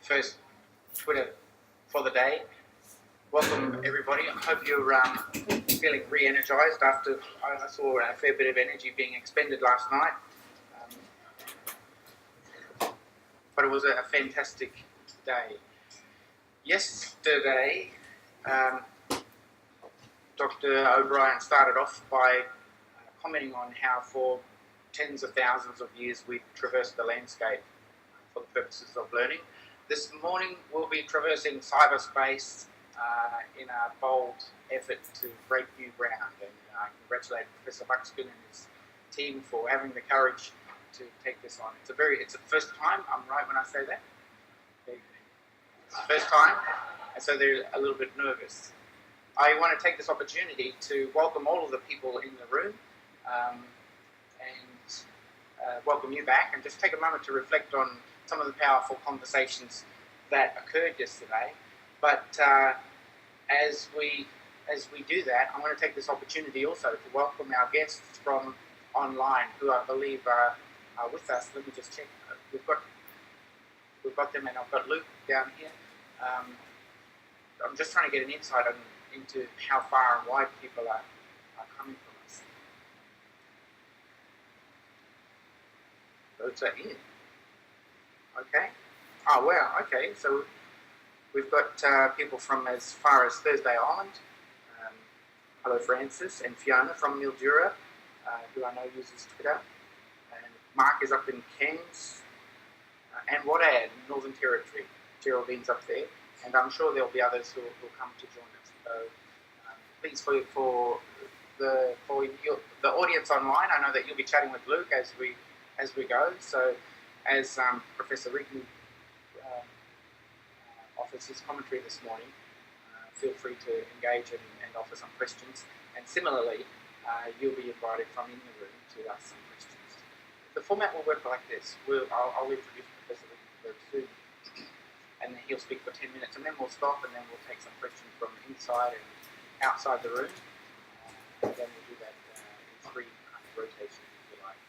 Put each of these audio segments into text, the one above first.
first Twitter for the day. Welcome everybody. I hope you're feeling re-energised after I saw a fair bit of energy being expended last night. But it was a fantastic day. Yesterday, Dr. O'Brien started off by commenting on how for tens of thousands of years we've traversed the landscape for the purposes of learning. This morning we'll be traversing cyberspace in a bold effort to break new ground, and congratulate Professor Buckskin and his team for having the courage to take this on. It's the first time, I'm right when I say that? It's the first time, and so they're a little bit nervous. I want to take this opportunity to welcome all of the people in the room and welcome you back, and just take a moment to reflect on some of the powerful conversations that occurred yesterday. But as we do that, I want to take this opportunity also to welcome our guests from online, who I believe are with us. Let me just check. We've got them, and I've got Luke down here. I'm just trying to get an insight into how far and wide people are coming from us. Those are in. Okay. Oh, wow. Okay. So we've got people from as far as Thursday Island. Hello, Francis and Fiona from Mildura, who I know uses Twitter. And Mark is up in Cairns. And Wadad, Northern Territory. Geraldine's up there. And I'm sure there'll be others who will come to join us. So please, for the audience online, I know that you'll be chatting with Luke as we go. So as Professor Rigney offers his commentary this morning, feel free to engage and offer some questions. And similarly, you'll be invited from in the room to ask some questions. The format will work like this. I'll introduce Professor Rigney very soon, and then he'll speak for 10 minutes, and then we'll stop, and then we'll take some questions from inside and outside the room. And then we'll do that in three kind of rotations, if you like.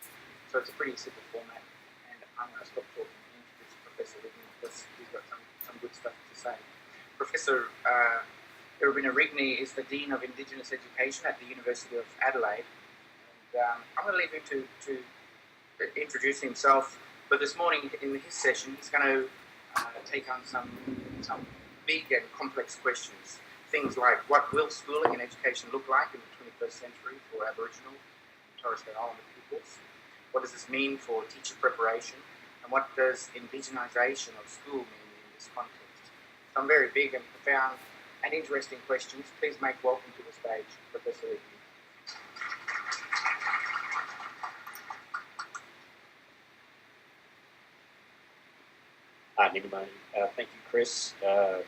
So it's a pretty simple format, and I'm going to stop talking and introduce Professor Rigney, because he's got some good stuff to say. Professor Irabinna Rigney is the Dean of Indigenous Education at the University of Adelaide. And I'm going to leave him to introduce himself, but this morning in his session he's going to take on some big and complex questions. Things like, what will schooling and education look like in the 21st century for Aboriginal and Torres Strait Islander pupils? What does this mean for teacher preparation? And what does indigenisation of school mean in this context? Some very big and profound and interesting questions. Please make welcome to the stage Professor Rigney. Anyway, thank you, Chris. I'd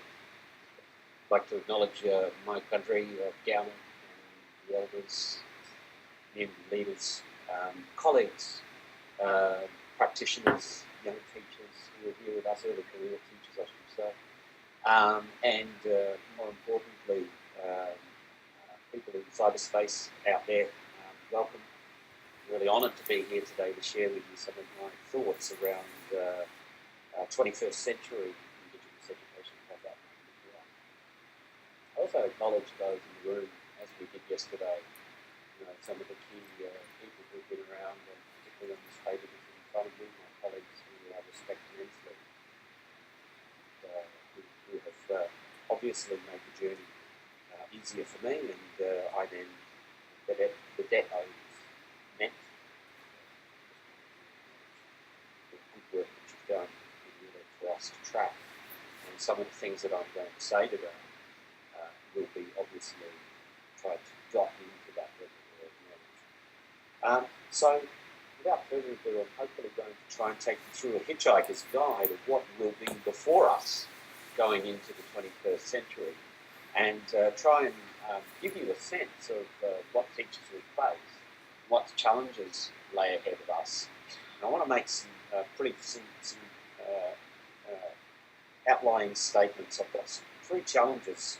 like to acknowledge my country, Ghana, and the elders, community leaders, colleagues, practitioners, young teachers who are here with us, early career teachers, I should say, and more importantly, people in cyberspace out there. Welcome. I'm really honoured to be here today to share with you some of my thoughts around 21st century Indigenous education. I also acknowledge those in the room, as we did yesterday, some of the key people who've been around, and particularly on this table in front of me, my colleagues who I respect immensely, who have obviously made the journey easier for me, and I then, the debt I was meant, the good work that you've done for us to track, and some of the things that I'm going to say today will be obviously tried to drop into that knowledge. So without further ado, I'm hopefully going to try and take you through a hitchhiker's guide of what will be before us going into the 21st century, and try and give you a sense of what teachers will face, what challenges lay ahead of us. And I want to make some outlying statements. I've got three challenges.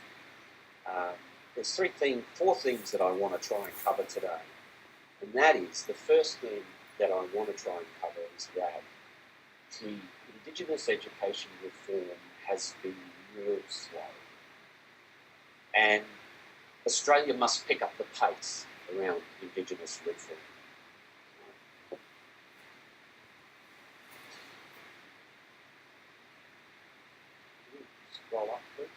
There's four themes that I want to try and cover today. And that is, the first thing that I want to try and cover is RAG. the Indigenous education reform has been real slow. And Australia must pick up the pace around Indigenous reform. Scroll up, please.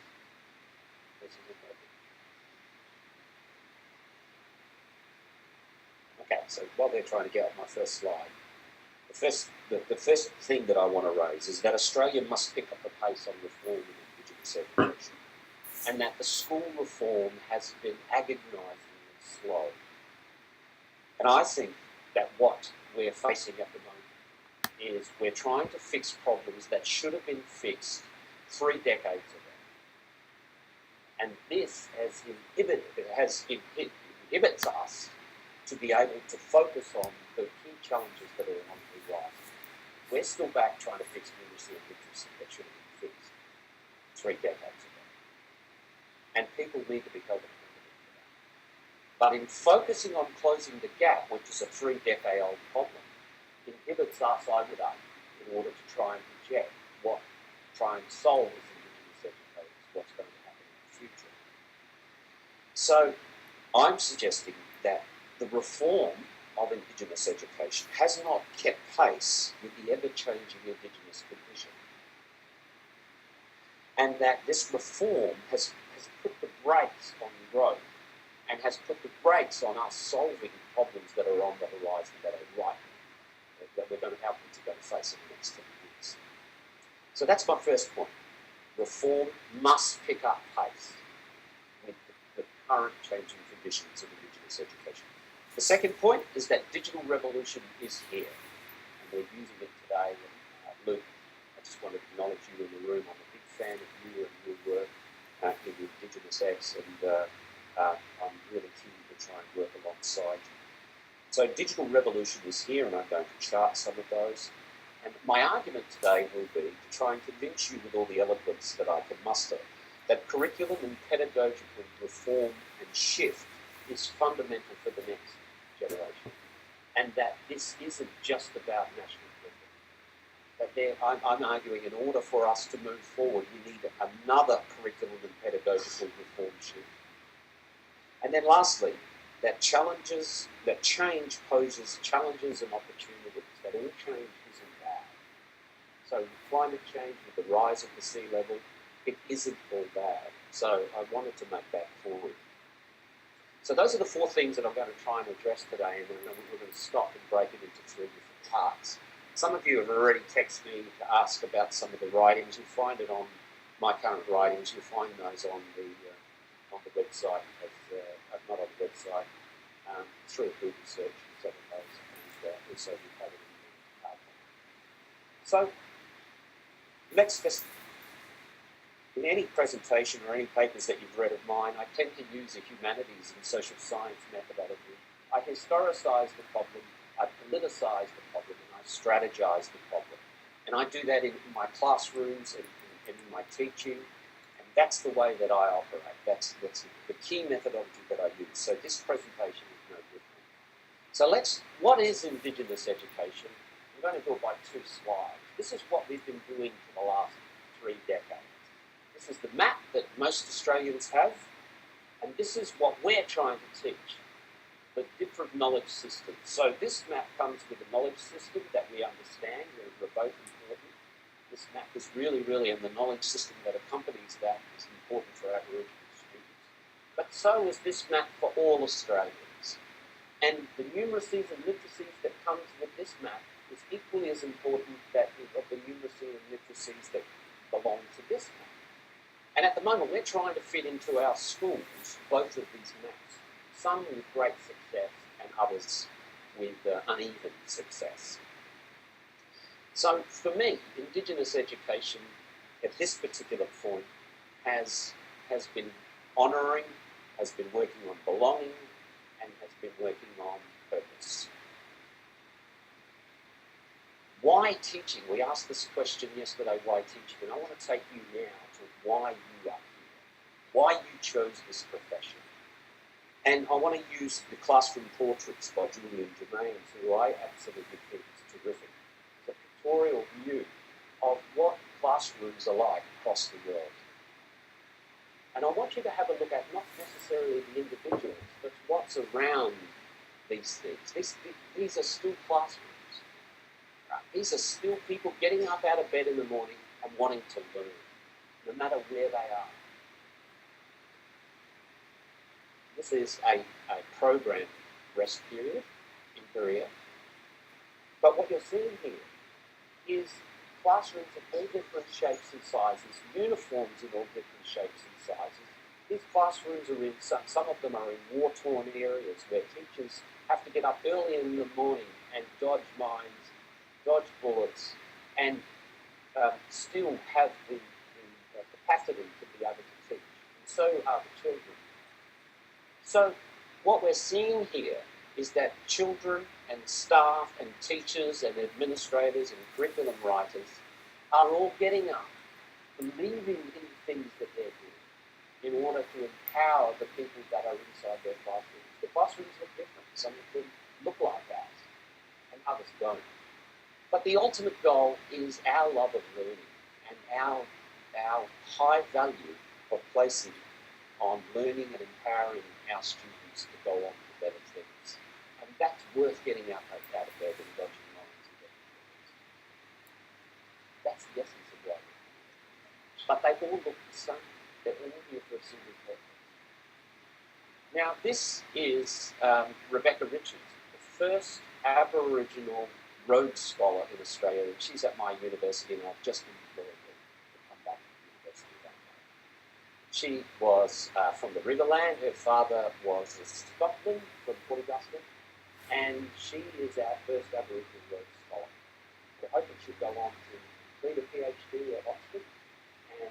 Okay, so while they're trying to get on my first slide, the first thing that I want to raise is that Australia must pick up the pace on reform in Indigenous education, and that the school reform has been agonisingly slow. And I think that what we're facing at the moment is we're trying to fix problems that should have been fixed 3 decades ago. And this inhibits us to be able to focus on the key challenges that are on the horizon. We're still back trying to fix numeracy and literacy that should have been fixed 3 decades ago. And people need to be held accountable for that. But in focusing on closing the gap, which is a 3-decade-old problem, inhibits us, I would argue, in order to try and project try and solve as Indigenous educators what's going to happen in the future. So I'm suggesting that the reform of Indigenous education has not kept pace with the ever-changing Indigenous condition. And that this reform has put the brakes on growth and has put the brakes on us solving problems that are on the horizon that are likely, that we're going to have to go to face in the next 10 years. So that's my first point. Reform must pick up pace with the current changing conditions of Indigenous education. The second point is that digital revolution is here, and we're using it today. And Luke, I just want to acknowledge you in the room. I'm a big fan of you and your work in the Indigenous X, and I'm really keen to try and work alongside you. So digital revolution is here, and I'm going to chart some of those. And my argument today will be to try and convince you with all the eloquence that I can muster that curriculum and pedagogical reform and shift is fundamental for the next generation, and that this isn't just about national curriculum. That I'm arguing in order for us to move forward, we need another curriculum and pedagogical reform shift. And then lastly, that change poses challenges and opportunities, that all change isn't bad. So with climate change, with the rise of the sea level, it isn't all bad. So I wanted to make that forward. So those are the 4 things that I'm going to try and address today, and then we're going to stop and break it into 3 different parts. Some of you have already texted me to ask about some of the writings. You'll find it on my current writings. You'll find those on the website, not on the website, through a Google search and some of those, and also we have it in the PowerPoint. So let's just, in any presentation or any papers that you've read of mine, I tend to use a humanities and social science methodology. I historicise the problem, I politicise the problem, and I strategise the problem. And I do that in my classrooms and in my teaching, and that's the way that I operate. That's the key methodology that I use. So this presentation is no different. So what is Indigenous education? I'm going to do it by 2 slides. This is what we've been doing for the last 3 decades. This is the map that most Australians have, and this is what we're trying to teach, the different knowledge systems. So this map comes with a knowledge system that we understand, we're both important. This map is really, and the knowledge system that accompanies that is important for Aboriginal students. But so is this map for all Australians. And the numeracies and literacies that comes with this map is equally as important of the numeracy and literacies that belong to this map. And at the moment, we're trying to fit into our schools both of these maps, some with great success and others with uneven success. So for me, Indigenous education at this particular point has been honouring, has been working on belonging, and has been working on purpose. Why teaching? We asked this question yesterday, why teaching? And I want to take you now to why you are here, why you chose this profession. And I want to use the classroom portraits by Julian Germain, who I absolutely think is terrific. It's a pictorial view of what classrooms are like across the world. And I want you to have a look at not necessarily the individuals, but what's around these things. These are still classrooms. Right? These are still people getting up out of bed in the morning and wanting to learn, no matter where they are. This is a programmed rest period in Korea. But what you're seeing here is classrooms of all different shapes and sizes, uniforms in all different shapes and sizes. These classrooms are in, some of them are in war-torn areas where teachers have to get up early in the morning and dodge mines, dodge bullets, and still have the capacity to be able to teach. And so are the children. So what we're seeing here is that children and staff and teachers and administrators and curriculum writers are all getting up, believing in the things that they're doing in order to empower the people that are inside their classrooms. The classrooms look different. Some of them look like that and others don't. But the ultimate goal is our love of learning and our high value of placing on learning and empowering our students to go on to better things. And that's worth getting out of bed and dodging lines and getting things. That's the essence of writing. But they all look the same. They're all here for a single purpose. Now, this is Rebecca Richards, the first Aboriginal Rhodes Scholar in Australia. And she's at my university and I've just employed her to come back to the University of Adelaide. She was from the Riverland. Her father was a Scotsman from Port Augusta. And she is our first Aboriginal Rhodes Scholar. We're hoping she'll go on to complete a PhD at Oxford. And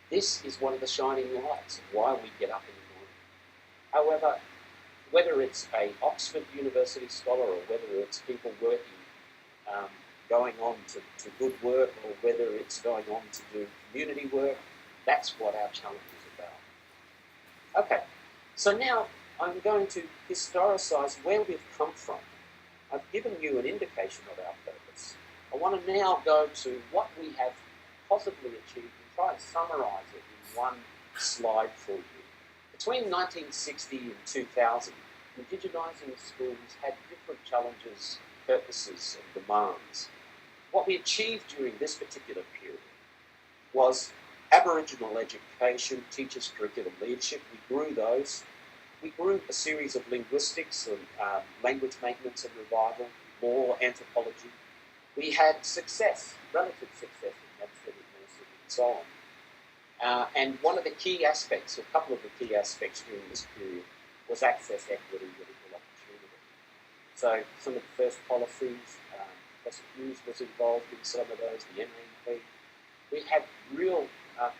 this is one of the shining lights of why we get up in the morning. However, whether it's an Oxford University scholar or whether it's people working, going on to good work, or whether it's going on to do community work, that's what our challenge is about. Okay, so now I'm going to historicise where we've come from. I've given you an indication of our purpose. I want to now go to what we have possibly achieved and try and summarise it in one slide for you. Between 1960 and 2000, indigenising schools had different challenges, purposes and demands. What we achieved during this particular period was Aboriginal education, teachers' curriculum leadership. We grew those. We grew a series of linguistics and language maintenance and revival, law, anthropology. We had success, relative success in medicine and nursing and so on. And one of the key aspects, a couple of the key aspects during this period, was access, equity, and equal opportunity. So some of the first policies, Professor Hughes was involved in some of those, the NAP. We had real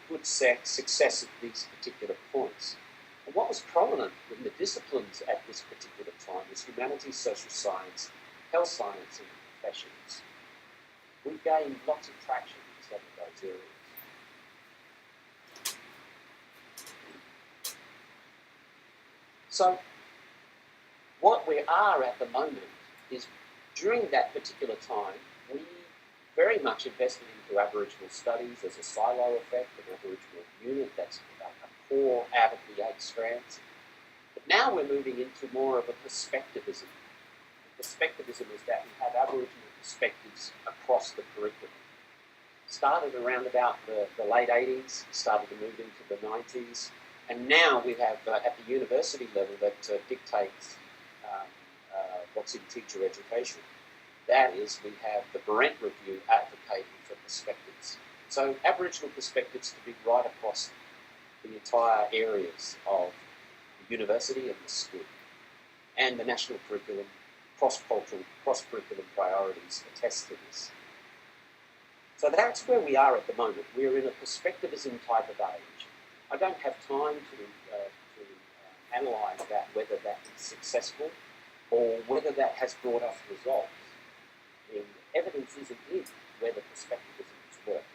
good success at these particular points. And what was prominent in the disciplines at this particular time was humanities, social science, health science, and professions. We gained lots of traction in some of those areas. So what we are at the moment is, during that particular time, we very much invested into Aboriginal studies as a silo effect, an Aboriginal unit that's a core out of the 8 strands. But now we're moving into more of a perspectivism. Perspectivism is that we have Aboriginal perspectives across the curriculum. Started around about the late 80s, started to move into the 90s, and now we have at the university level that dictates what's in teacher education. That is, we have the Brent Review advocating for perspectives. So Aboriginal perspectives to be right across the entire areas of the university and the school. And the national curriculum, cross-cultural, cross-curriculum priorities attest to this. So that's where we are at the moment. We're in a perspectivism type of age. I don't have time to analyse that, whether that is successful or whether that has brought us results. The evidence isn't in whether perspectivism has worked,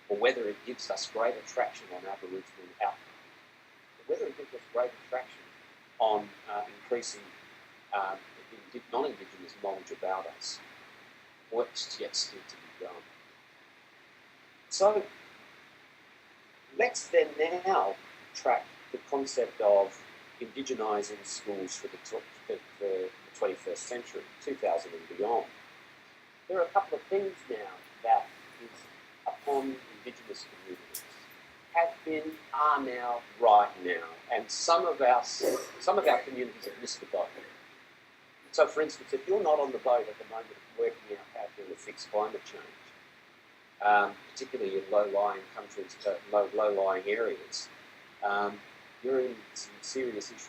or whether it gives us greater traction on Aboriginal outcomes, or whether it gives us greater traction on increasing non-Indigenous knowledge about us. work's yet still to be done. So let's then now track the concept of indigenising schools for the 21st century, 2000 and beyond. There are a couple of things now that is upon Indigenous communities, have been, are now, right now, and some of our communities have missed the boat. So, for instance, if you're not on the boat at the moment working out how to fix climate change, particularly in low-lying countries, low-lying areas, you're in some serious issues.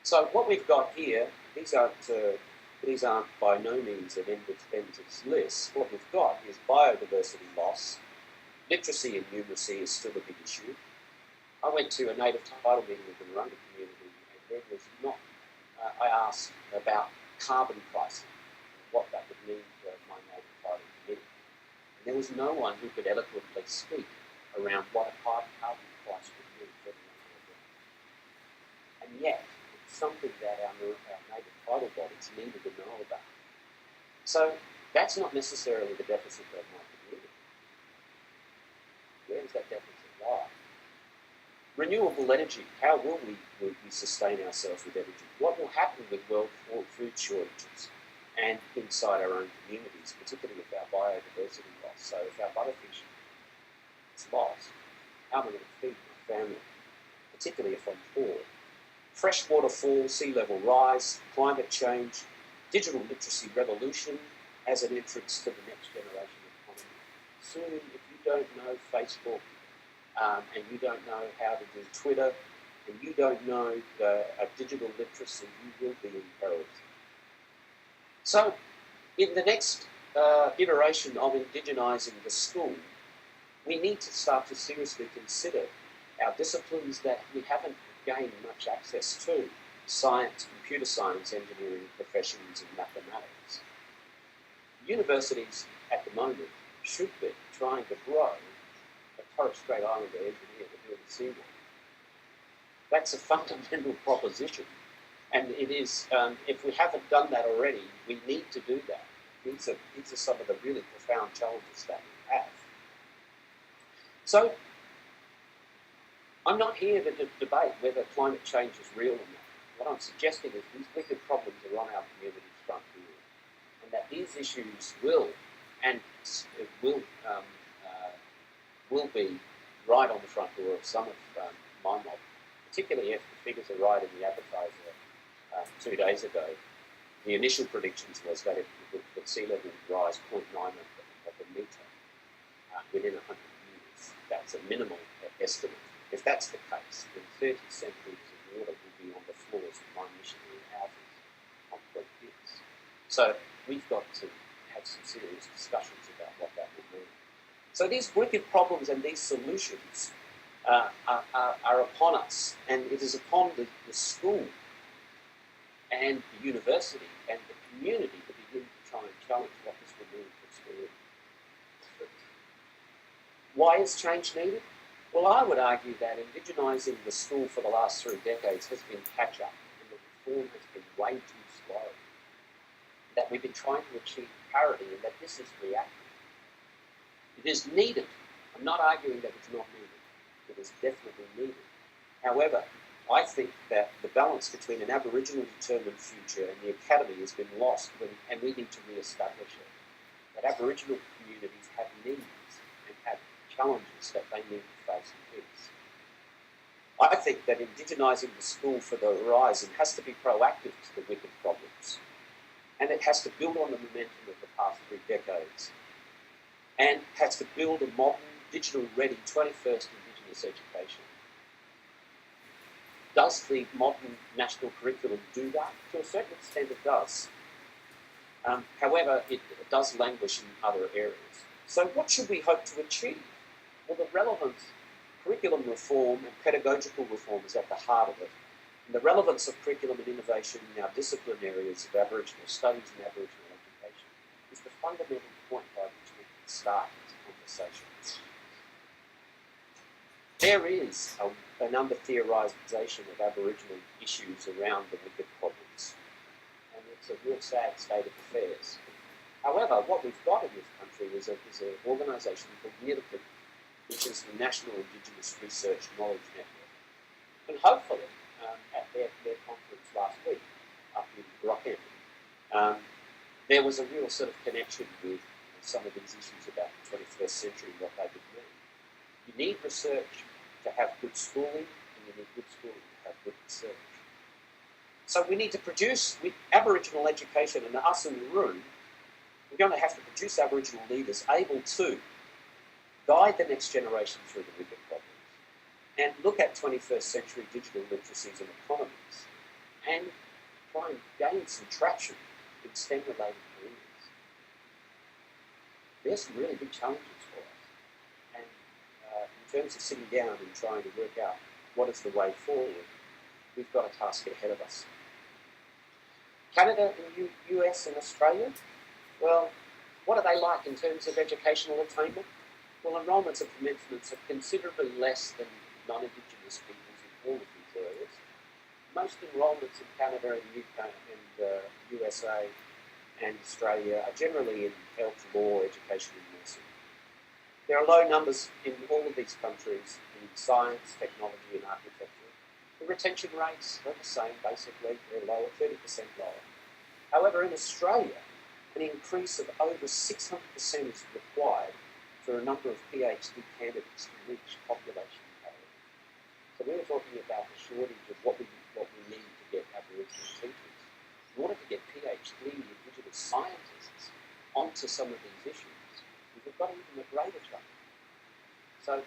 So what we've got here, these aren't by no means an end of list. What we've got is biodiversity loss. Literacy and numeracy is still a big issue. I went to a native title meeting with the Narungga community, and there was not. I asked about carbon pricing, what that would mean for my native title community, and there was no one who could eloquently speak around what a carbon price would mean for the Narungga. And yet, it's something that our native title bodies needed to know about. So that's not necessarily the deficit of my community. Where does that deficit lie? Renewable energy. How will we sustain ourselves with energy? What will happen with world food shortages and inside our own communities, particularly if our biodiversity loss? So if our butterfish is lost, how am I going to feed my family, particularly if I'm poor? Freshwater fall, sea level rise, climate change, digital literacy revolution as an entrance to the next generation economy. Soon, if you don't know Facebook, and you don't know how to do Twitter, and you don't know a digital literacy, you will be imperiled. So, in the next iteration of indigenising the school, we need to start to seriously consider our disciplines that we haven't gained much access to: science, computer science, engineering, professions, and mathematics. Universities at the moment should be trying to grow a Torres Strait Islander engineer to build a seawall. That's a fundamental proposition, and it is. If we haven't done that already, we need to do that. These are some of the really profound challenges that we have. So, I'm not here to debate whether climate change is real or not. What I'm suggesting is these wicked problems are on our community's front door, and that these issues will be right on the front door of some of my mob, particularly if the figures are right in the advertiser 2 days ago. The initial predictions was that that sea level would rise 0.9 of a metre within 100 years. That's a minimal estimate. If that's the case, then 30 centimetres of water will be on the floors of my missionary houses on concrete pits. So we've got to have some serious discussions about what that will mean. So these wicked problems and these solutions are upon us, and it is upon the school and the university and the community to begin to try and challenge what this will mean for school. Why is change needed? Well, I would argue that indigenising the school for the last 3 decades has been catch-up, and the reform has been way too slow. That we've been trying to achieve parity, and that this is reactive. It is needed. I'm not arguing that it's not needed. It is definitely needed. However, I think that the balance between an Aboriginal determined future and the academy has been lost, and we need to re-establish it. That Aboriginal communities have needs and have challenges that they need to face and fix. I think that indigenising the school for the horizon has to be proactive to the wicked problems, and it has to build on the momentum of the past 3 decades, and has to build a modern, digital-ready 21st Indigenous education. Does the modern national curriculum do that? To a certain extent it does. However, it does languish in other areas. So what should we hope to achieve? Well, the relevance, curriculum reform and pedagogical reform is at the heart of it. And the relevance of curriculum and innovation in our discipline areas of Aboriginal studies and Aboriginal education is the fundamental point by which we can start this conversation. There is an under-theorisation of Aboriginal issues around the wicked problems, and it's a real sad state of affairs. However, what we've got in this country is an organisation called NIRCN, which is the National Indigenous Research Knowledge Network. And hopefully, at their conference last week, up in Rockhampton, there was a real sort of connection with some of these issues about the 21st century and what they would mean. You need research to have good schooling, and you need good schooling to have good research. So we need to produce, with Aboriginal education and us in the room, we're going to have to produce Aboriginal leaders able to guide the next generation through the wicked problems and look at 21st century digital literacies and economies and try and gain some traction in STEM-related careers. There's some really big challenges for us. And in terms of sitting down and trying to work out what is the way forward, we've got a task ahead of us. Canada and US and Australia, well, what are they like in terms of educational attainment? Well, enrolments and commencements are considerably less than non-Indigenous peoples in all of these areas. Most enrolments in Canada and UK and USA and Australia are generally in health, law, education and nursing. There are low numbers in all of these countries in science, technology and architecture. The retention rates are the same, basically. They're lower, 30% lower. However, in Australia, an increase of over 600% is required for a number of PhD candidates to reach population parity. So we were talking about the shortage of what we need to get Aboriginal teachers. In order to get PhD Indigenous scientists onto some of these issues, we've got even a greater challenge. So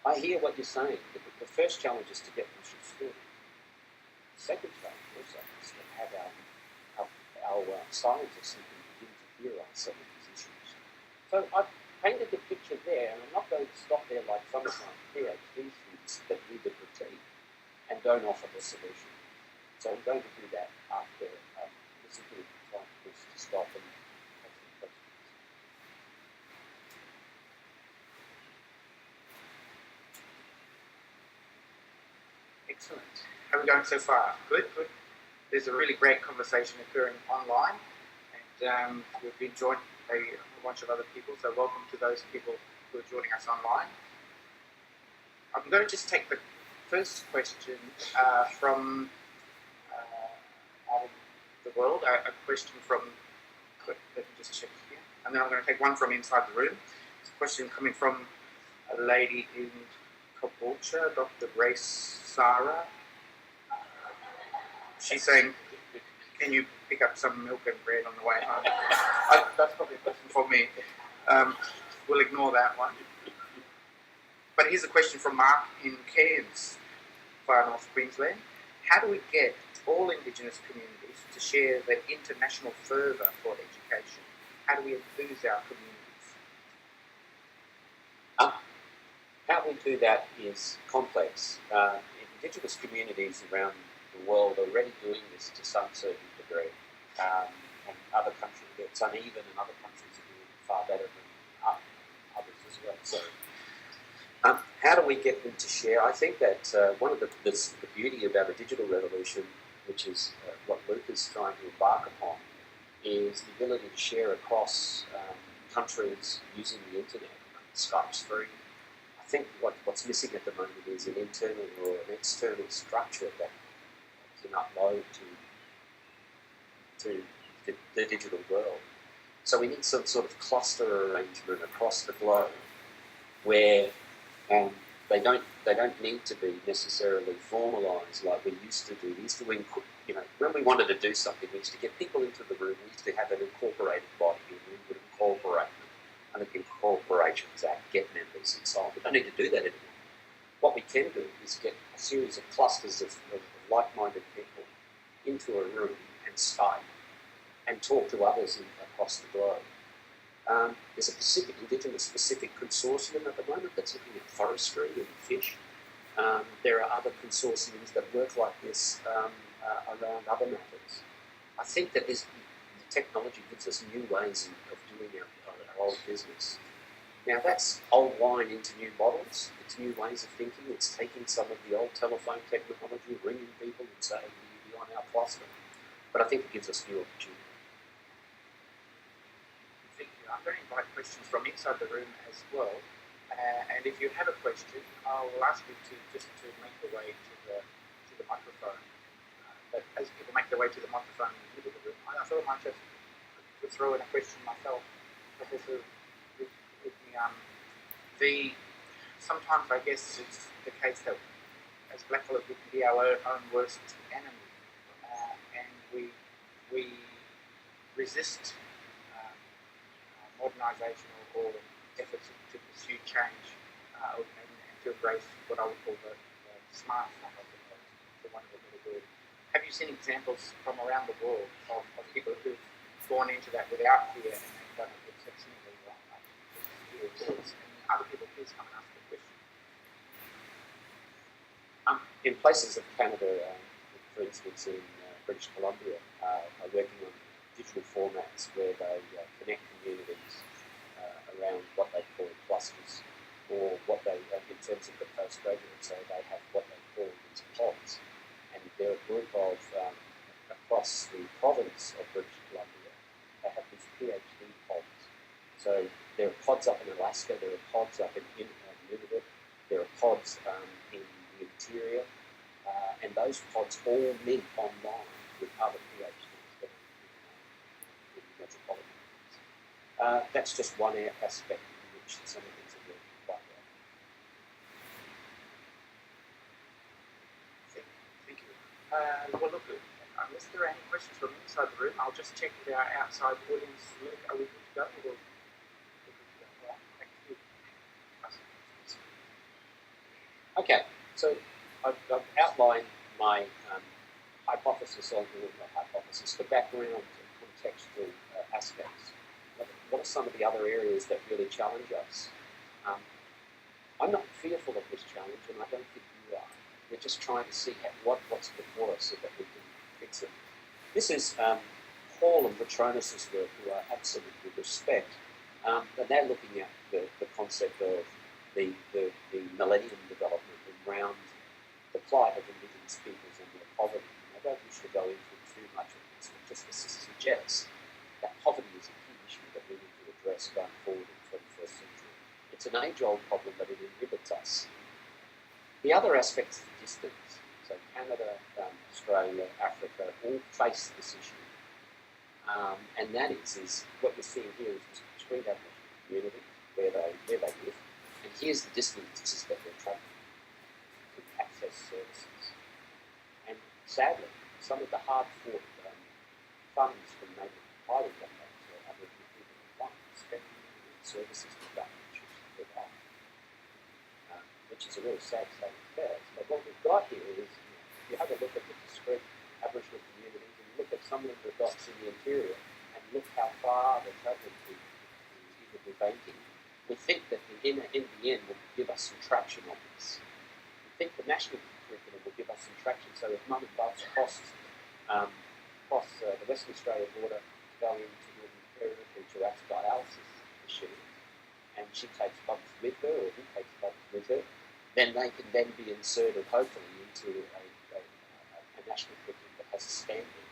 I hear what you're saying. The first challenge is to get them through school. The second challenge also is to have our scientists who can begin to theorise some of these issues. So I've painted the picture there, and I'm not going to stop there like some of my PhD students that do the critique and don't offer the solution. So I'm going to do that after this is a good time for us to stop and have some questions. Excellent. How are we going so far? Good, good. There's a really great conversation occurring online, and we've been joined by a whole bunch of other people, so welcome to those people who are joining us online. I'm going to just take the first question from out of the world, a question from, let me just check here, and then I'm going to take one from inside the room. It's a question coming from a lady in Caboolture, Dr. Grace Sarah. She's saying, can you pick up some milk and bread on the way home? That's probably a question for me. We'll ignore that one. But here's a question from Mark in Cairns, far north Queensland. How do we get all Indigenous communities to share their international fervour for education? How do we enthuse our communities? How we do that is complex. Indigenous communities around the world are already doing this to some certain degree, and other countries, it's uneven, and other countries are doing it far better than others as well. So, how do we get them to share? I think that one of the beauty about the digital revolution, which is what Luke is trying to embark upon, is the ability to share across countries using the internet. Skype's free. I think what's missing at the moment is an internal or an external structure that can upload to the digital world. So we need some sort of cluster arrangement across the globe where they don't need to be necessarily formalised like we used to do. We used to, when we wanted to do something, we used to get people into the room. We used to have an incorporated body, and we would incorporate them under the Incorporations Act, get members and so on. We don't need to do that anymore. What we can do is get a series of clusters of like-minded people into a room and Skype and talk to others across the globe. There's a Indigenous Pacific consortium at the moment that's looking at forestry and fish. There are other consortiums that work like this around other matters. I think that the technology gives us new ways of doing our old business. Now that's old wine into new bottles. It's new ways of thinking. It's taking some of the old telephone technology, ringing people and saying, will you be on our cluster? But I think it gives us new opportunity. from inside the room as well. And if you have a question, I'll ask you to make your way to the microphone. But as people make their way to the microphone in the middle of the room, I thought I might just throw in a question myself, Professor Rigney. Sometimes I guess it's the case that as blackfellas we can be our own worst enemy, and we resist modernisation or efforts to pursue change, and to embrace what I would call the smart stuff, I suppose, for want of a better word. Have you seen examples from around the world of people who've gone into that without fear and done it exceptionally well? And other people please come and ask the question. In places of Canada, for instance in British Columbia, are working on digital formats where they connect communities around what they call clusters, or what they, in terms of the postgraduate, so they have what they call these pods. And they're a group of, across the province of British Columbia, they have these PhD pods. So there are pods up in Alaska, there are pods up in Nunavut, there are pods in the interior, and those pods all meet online with other PhDs in metropolitan areas. That's just one aspect in which some of these are working quite well. Thank you. Well, look, unless there are any questions from inside the room, I'll just check with our outside audience. Luke, are we good to go? Okay, so I've outlined my hypothesis on the background and contextual aspects. What are some of the other areas that really challenge us? I'm not fearful of this challenge, and I don't think you are. We're just trying to see what's before us so that we can fix it. This is Paul and Patronus's work, who I absolutely respect, and they're looking at the concept of the Millennium Development around the plight of Indigenous peoples and their poverty. And I don't wish to go into too much of this, but just to suggest that poverty is a key issue that we need to address going forward in the 21st century. It's an age-old problem, but it inhibits us. The other aspects of distance, so Canada, Australia, Africa, all face this issue. And that is what you're seeing here is just discrete Aboriginal community where they live. And here's the distances that they're travelling to access services. And sadly, some of the hard-fought funds from native title governments or Aboriginal people want spending on services to government issues to provide, which is a really sad state of affairs. But what we've got here is, if you have a look at the discrete Aboriginal communities and look at some of the dots in the interior and look how far they're travelling to either be banking, we think that in the end will give us some traction on this. We think the national curriculum will give us some traction, so if Mum and Bubs cross the Western Australia border to go into Northern Territory to have dialysis machines, and she takes Bubs with her, or he takes Bubs with her, then they can then be inserted, hopefully, into a national curriculum that has a standard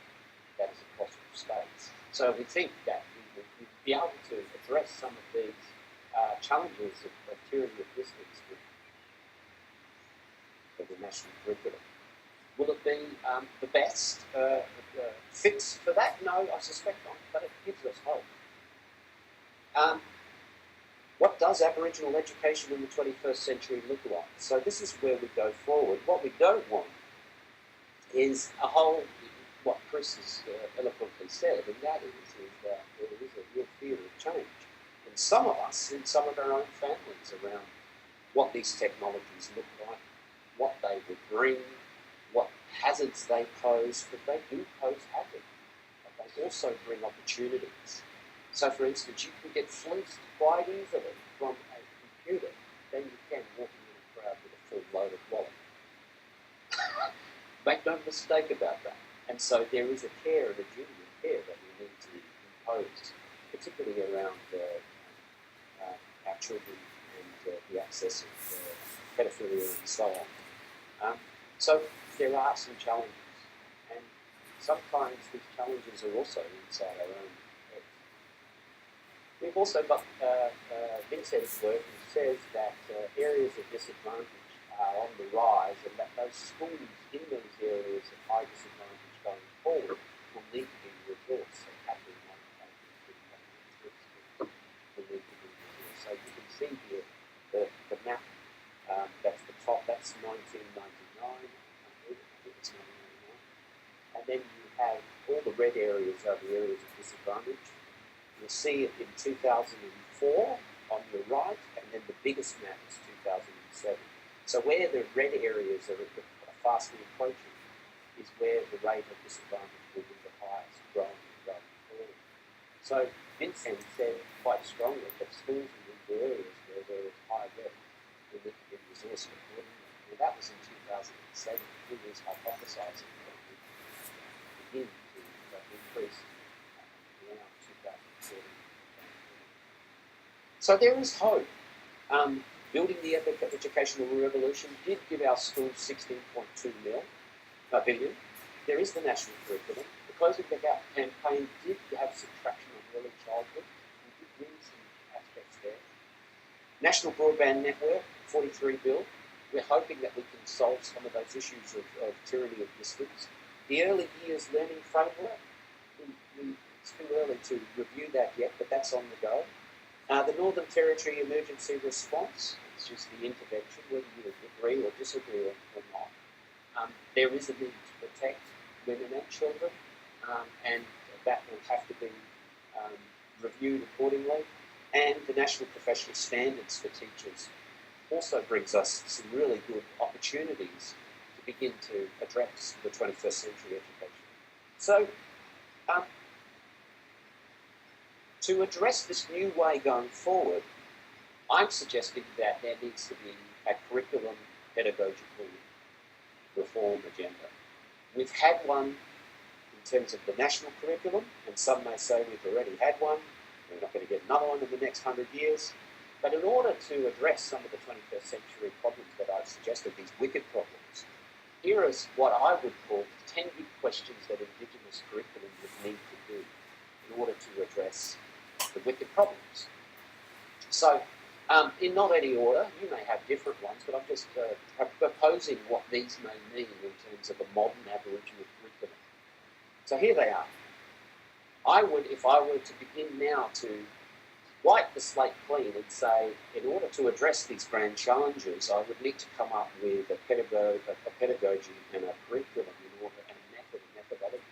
that is across all states. So we think that we will be able to address some of these challenges of tyranny of distance with the national curriculum. Will it be the best fix for that? No, I suspect not, but it gives us hope. What does Aboriginal education in the 21st century look like? So this is where we go forward. What we don't want is what Chris has eloquently said, and that is that there is a real fear of change. And some of us, in some of our own families, around what these technologies look like, what they would bring, what hazards they pose, but they do pose hazards, but they also bring opportunities. So, for instance, you can get fleeced quite easily from a computer than you can walking in a crowd with a full loaded wallet. Make no mistake about that. And so there is a care and a duty of care that we need to impose, particularly around our children and the access of pedophilia and so on. So there are some challenges, and sometimes these challenges are also inside our own heads. We've also got Vincent's work says that areas of disadvantage are on the rise, and that those schools in those areas of high disadvantage going forward will need to be resourced. So capital will need to be resourced. So you can see here the map. That's the top. That's 1999. I think it's 1999. And then you have all the red areas are the areas of disadvantage. You'll see it in 2004 on your right, and then the biggest map is 2007. So where the red areas are fastly approaching is where the rate of disadvantage will be the highest, growing forward. So Vincent said quite strongly that schools in these areas where there is high risk will need to be resourced accordingly. Well, that was in 2007. He was hypothesising that we begin to increase around 2014. So there is hope. Building the educational revolution did give our schools 16.2 billion. There is the national curriculum. The Closing the Gap campaign did have some traction on early childhood. We did win some aspects there. National Broadband Network, 43 bill. We're hoping that we can solve some of those issues of tyranny of distance. The Early Years Learning Framework, it's too early to review that yet, but that's on the go. The Northern Territory Emergency Response, it's just the intervention, whether you agree or disagree or not. There is a need to protect women and children, and that will have to be reviewed accordingly. And the National Professional Standards for Teachers also brings us some really good opportunities to begin to address the 21st century education. So, to address this new way going forward, I'm suggesting that there needs to be a curriculum pedagogical reform agenda. We've had one in terms of the national curriculum, and some may say we've already had one. We're not going to get another one in the next 100 years. But in order to address some of the 21st century problems that I've suggested, these wicked problems, here is what I would call 10 big questions that Indigenous curriculum would need to do in order to address the wicked problems. So, in not any order, you may have different ones, but I'm just proposing what these may mean in terms of a modern Aboriginal curriculum. So here they are. If I were to begin now to wipe the slate clean and say, in order to address these grand challenges, I would need to come up with a pedagogy and a curriculum and a methodology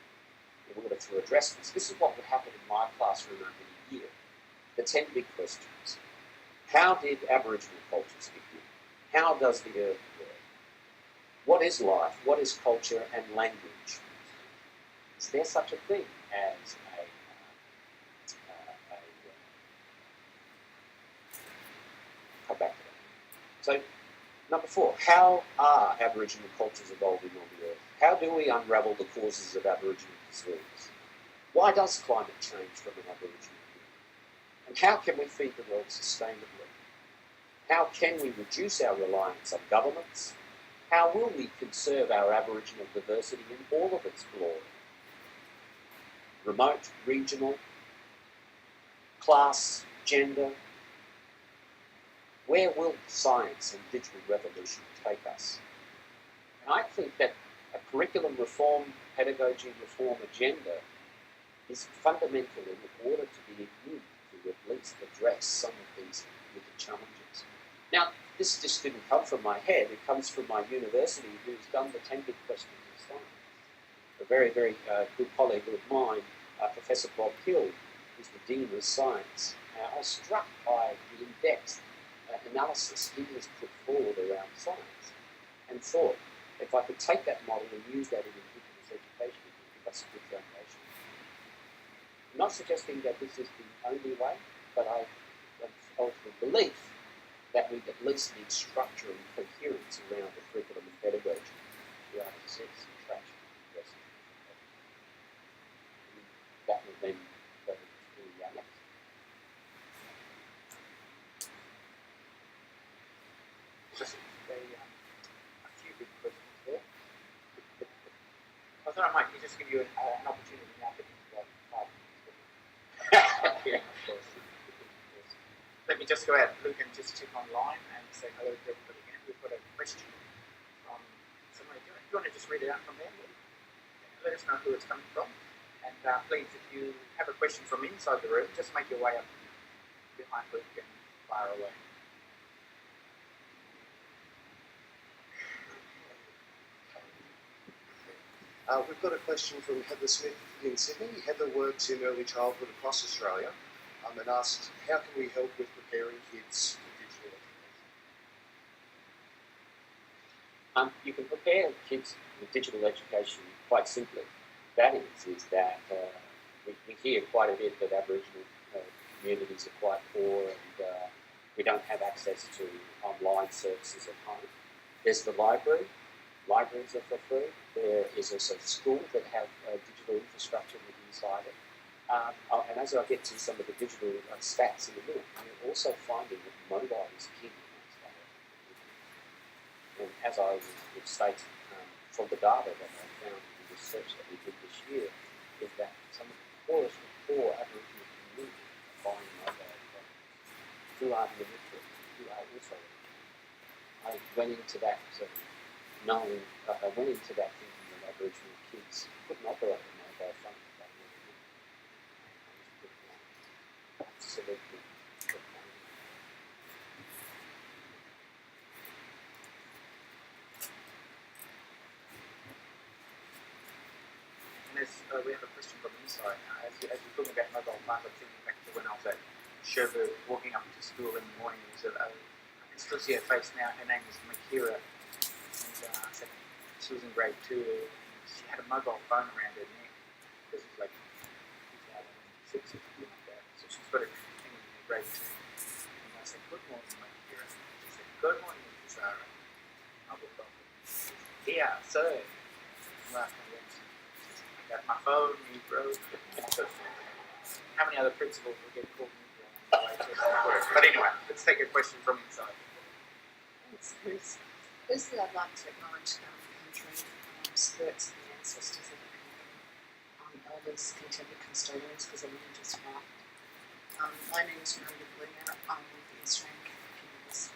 in order to address this. This is what would happen in my classroom over the year. The 10 big questions. How did Aboriginal cultures begin? How does the earth work? What is life? What is culture and language? Is there such a thing as come back to that. So, number 4, how are Aboriginal cultures evolving on the earth? How do we unravel the causes of Aboriginal disease? Why does climate change from an Aboriginal view? And how can we feed the world sustainably? How can we reduce our reliance on governments? How will we conserve our Aboriginal diversity in all of its glory? Remote, regional, class, gender. Where will science and digital revolution take us? And I think that a curriculum reform, pedagogy reform agenda is fundamental in order to be able to at least address some of these wicked challenges. Now, this just didn't come from my head, it comes from my university who's done the 10 big questions of science. A very, very good colleague of mine, Professor Bob Hill, who's the Dean of Science. I was struck by the in-depth analysis he has put forward around science and thought, if I could take that model and use that in Indigenous education, it would give us a good foundation. I'm not suggesting that this is the only way, but I hold the belief that we at least need structure and coherence around the curriculum and pedagogy to be able to set some traction and address it. That will then go to the next. Just a few big questions there. I thought I might just give you an opportunity now to think about 5 minutes. Yeah, of course. Let me just go out, Luke, and just check online and say hello to everybody again. We've got a question from somebody. Do you want to just read it out from there, Luke? Yeah, let us know who it's coming from. And please, if you have a question from inside the room, just make your way up behind Luke and fire away. We've got a question from Heather Smith in Sydney. Heather works in early childhood across Australia and asked, how can we help with preparing kids for digital education? You can prepare kids with digital education quite simply. That is that we hear quite a bit that Aboriginal communities are quite poor and we don't have access to online services at home. There's the library. Libraries are for free. There is also schools that have digital infrastructure inside it. And as I get to some of the digital stats in a minute, we're also finding that mobile is key. And as I would state from the data that I found in the research that we did this year, is that some of the poorest of poor Aboriginal communities are buying mobile phones who are illiterate, who are also illiterate. I went into that thinking that Aboriginal kids couldn't operate a mobile phone. Absolutely. And we have a question from inside. As you're talking about mobile phones, I'm thinking back to when I was at Sherwood walking up to school in the morning. I can still see her face now. Her name is Makira. And she was in grade 2. And she had a mobile phone around her neck. This was like 2006 or something like that. So she's got it hanging in grade 2. And I said, good morning, Makira. She said, good morning, Sarah. I will go. Yeah, so. Well, I got my phone, you broke. How many other principals will get called But anyway, let's take a question from inside. Thanks, Bruce. Firstly, I'd like to acknowledge the country, spirits and ancestors of the country, elders, contemporary custodians, because they're just right. My name is Rigney. I'm with the Australian Catholic University.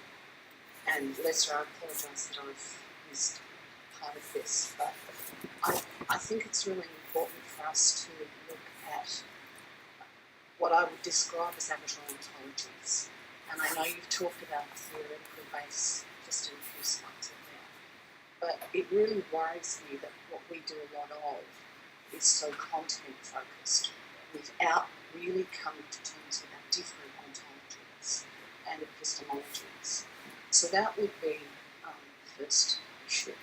And Lester, I apologise that I've missed part of this, but I think it's really important for us to look at what I would describe as Aboriginal ontologies. And I know you've talked about the theoretical base just in a few slides in there, but it really worries me that what we do a lot of is so content focused without really coming to terms with our different ontologies and epistemologies. So that would be the first issue.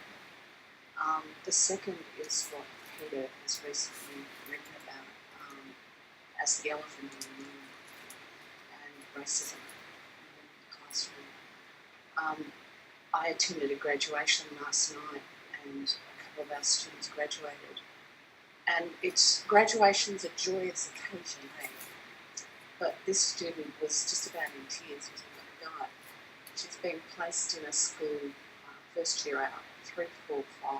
The second is what Peter has recently written about as the elephant in the room and racism in the classroom. I attended a graduation last night and a couple of our students graduated. And graduation's a joyous occasion, eh? But this student was just about in tears, was a guy. She's been placed in a school first year out, 3, 4, 5,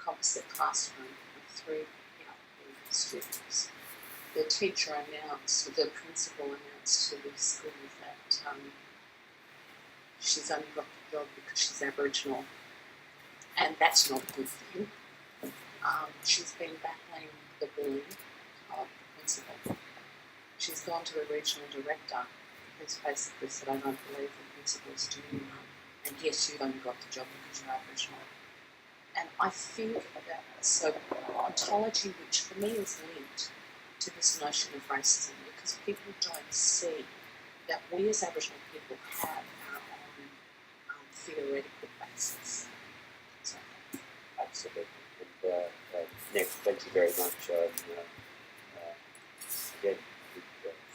composite classroom with 3 young students. The teacher announced, the principal announced to the school that she's only got the job because she's Aboriginal, and that's not a good thing. She's been battling the bullying of the principal. She's gone to the regional director, who's basically said, I don't believe the principal's doing that, and yes, you've only got the job because you're Aboriginal. And I think that, so ontology, which for me is linked to this notion of racism, because people don't see that we as Aboriginal people have our own theoretical basis. So, absolutely. And Nick, thank you very much. Again, big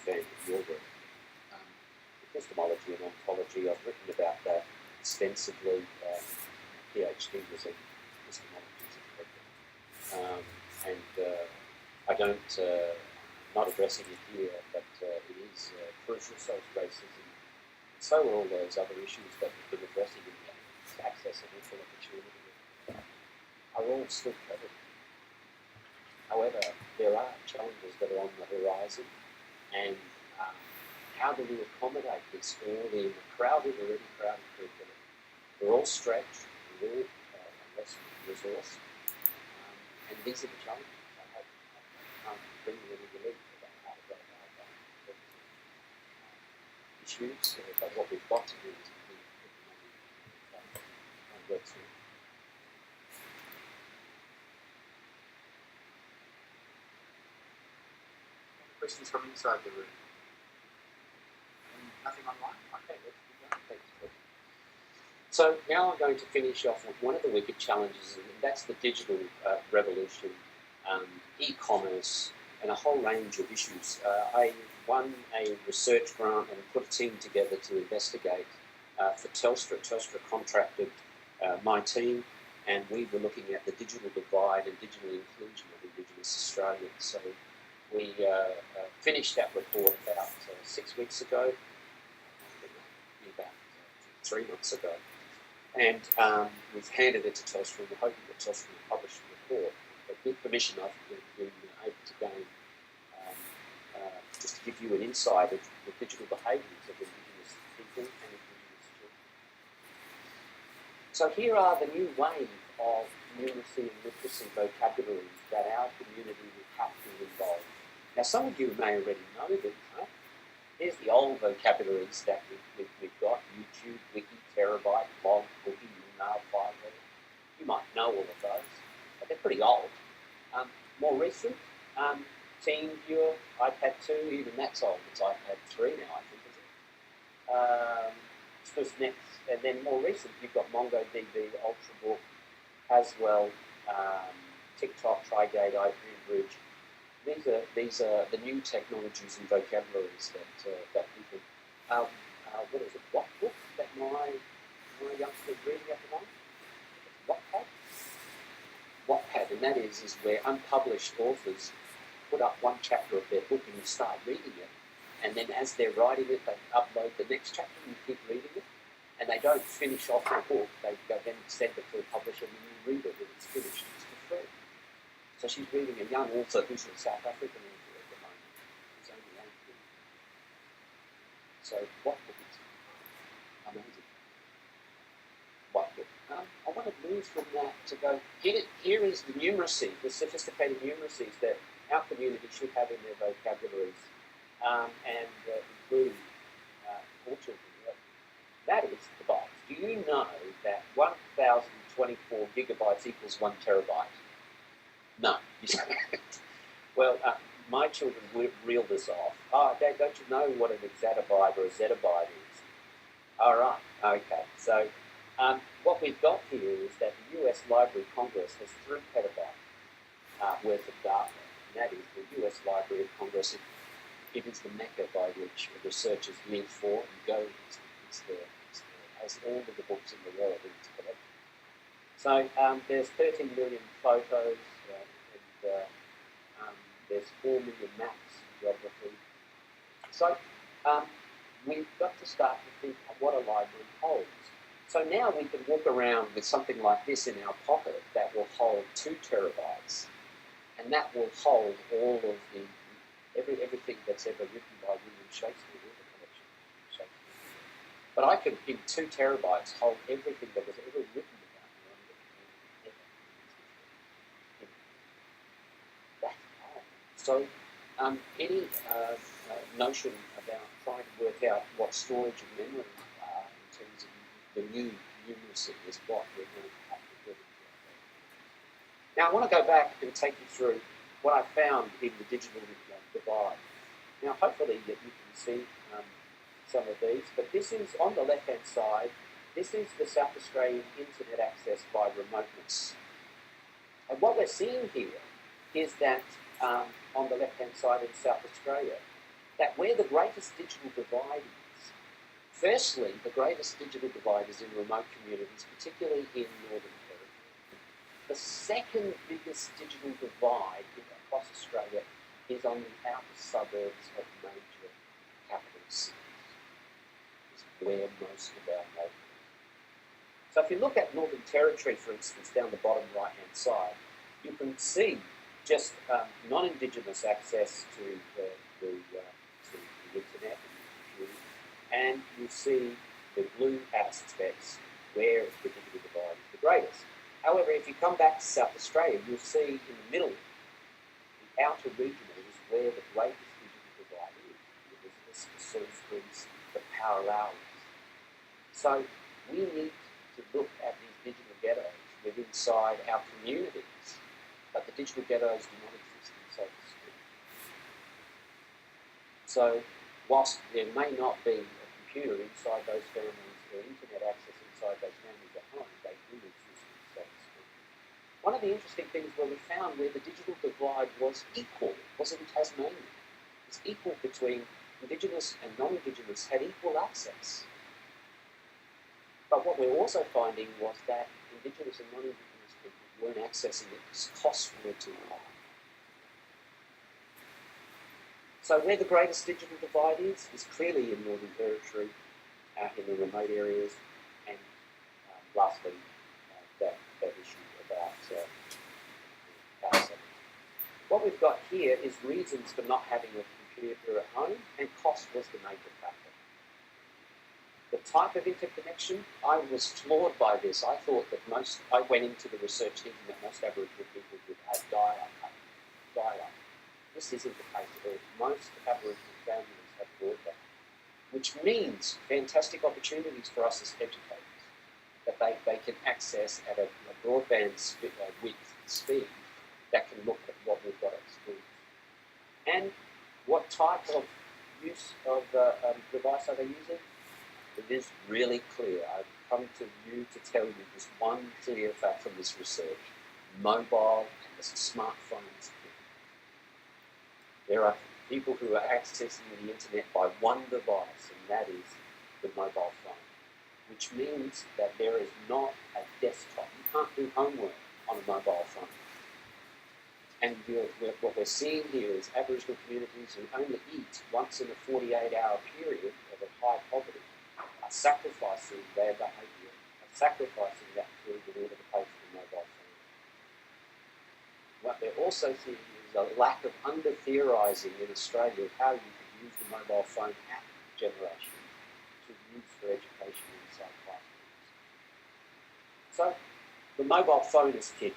fan of your work. Epistemology and ontology, I've written about that extensively. PhD was in epistemology and I don't, not addressing it here, but it is crucial, so is racism. And so are all those other issues that we've been addressing in the access and equal opportunity are all still covered. However, there are challenges that are on the horizon, and how do we accommodate this all in a crowded, already crowded curriculum? We're all stretched, we're all less resourced, and these are the challenges. I can't bring you any relief about how to go about that issues, but what we've got to do is to put the money and work through. Questions from inside the room? Nothing online? Okay, let's be done. Thanks. So now I'm going to finish off with one of the wicked challenges, and that's the digital revolution, e-commerce, and a whole range of issues. I won a research grant and put a team together to investigate for Telstra. Telstra contracted my team, and we were looking at the digital divide and digital inclusion of Indigenous Australians. So we finished that report about 6 weeks ago, about 3 months ago, and we've handed it to Telstra, and we're hoping that Telstra will publish the report. But with permission, I've been able to gain, just to give you an insight of the digital behaviours of Indigenous people and Indigenous children. So here are the new wave of numeracy and literacy vocabularies that our community will have to involve. Now, some of you may already know them, right? Here's the old vocabularies that we've got: YouTube, Wiki, Terabyte, Blog, Bookie, Email, Firewall. You might know all of those, but they're pretty old. More recent, TeamViewer, iPad 2, even that's old. It's iPad 3 now, I think, is it? Squizmix, and then more recent, you've got MongoDB, Ultrabook, Haswell, TikTok, Trigate, IPBridge. These are the new technologies and vocabularies that people. What is it? What book that my youngster's reading at the moment? Wattpad, and that is where unpublished authors put up one chapter of their book and you start reading it, and then as they're writing it, they upload the next chapter and you keep reading it, and they don't finish off the book. They go then send it to the publisher and you read it when it's finished. It's for free. So she's reading a young author who's a South African author at the moment. He's only 18. So what book is it? Amazing. What book? I want to move from that to go, here is the numeracy, the sophisticated numeracies that our community should have in their vocabularies, and include all children. That is the bytes. Do you know that 1,024 gigabytes equals 1 terabyte? No, you don't. Well, my children will reel this off. Oh, Dad, don't you know what an exabyte or a zettabyte is? All right, okay. So what we've got here is that the US Library of Congress has 3 petabyte worth of data, and that is the US Library of Congress. It is the mecca by which researchers live for and go. It has all of the books in the world in its collection. So there's 13 million photos, and there's 4 million maps, geography. So we've got to start to think of what a library holds. So now we can walk around with something like this in our pocket that will hold 2 terabytes, and that will hold all of everything that's ever written by William Shakespeare, all the collection of Shakespeare. But I can, in 2 terabytes, hold everything that was ever written about me. That's powerful. So any notion about trying to work out what storage of memory in terms of the new numeracy is what we're going to have to get into. Now I want to go back and take you through what I found in the digital divide. Now hopefully that you can see some of these, but this is on the left-hand side. This is the South Australian internet access by remoteness. And what we're seeing here is that on the left-hand side in South Australia, that where the greatest digital divide is, firstly, the greatest digital divide is in remote communities, particularly in Northern Territory. The second biggest digital divide across Australia is on the outer suburbs of major capital cities. Is where most of our knowledge is. So if you look at Northern Territory, for instance, down the bottom right-hand side, you can see just non-Indigenous access to the internet and and you'll see the blue aspects where the digital divide is the greatest. However, if you come back to South Australia, you'll see in the middle, the outer region is where the greatest digital divide is. The Salisbury's, the Poweralis. So we need to look at these digital ghettos within inside our communities, but the digital ghettos do not exist inside the school. So whilst there may not be a computer inside those families or internet access inside those families at home, they do exist inside the school. One of the interesting things where we found where the digital divide was equal was in Tasmania. It was equal between Indigenous and non-Indigenous had equal access. But what we're also finding was that Indigenous and non-Indigenous people weren't accessing it because costs were too high. So where the greatest digital divide is clearly in Northern Territory, in the remote areas, and lastly, that issue about power settings. What we've got here is reasons for not having a computer at home, and cost was the major factor. The type of interconnection, I was floored by this. I thought that I went into the research thinking that most Aboriginal people would have dial-up. This isn't the case at all. Most Aboriginal families have broadband, which means fantastic opportunities for us as educators, that they can access at a broadband width speed that can look at what we've got at school. And what type of use of device are they using? It is really clear. I've come to you to tell you this one clear fact from this research. Mobile and the smartphones. There are people who are accessing the internet by one device, and that is the mobile phone, which means that there is not a desktop. You can't do homework on a mobile phone. And what we're seeing here is Aboriginal communities who only eat once in a 48-hour period of a high poverty are sacrificing their behaviour, are sacrificing that food in order to pay for the mobile phone. What they're also seeing is a lack of under-theorising in Australia of how you could use the mobile phone at generation to use for education inside classrooms. So the mobile phone is key.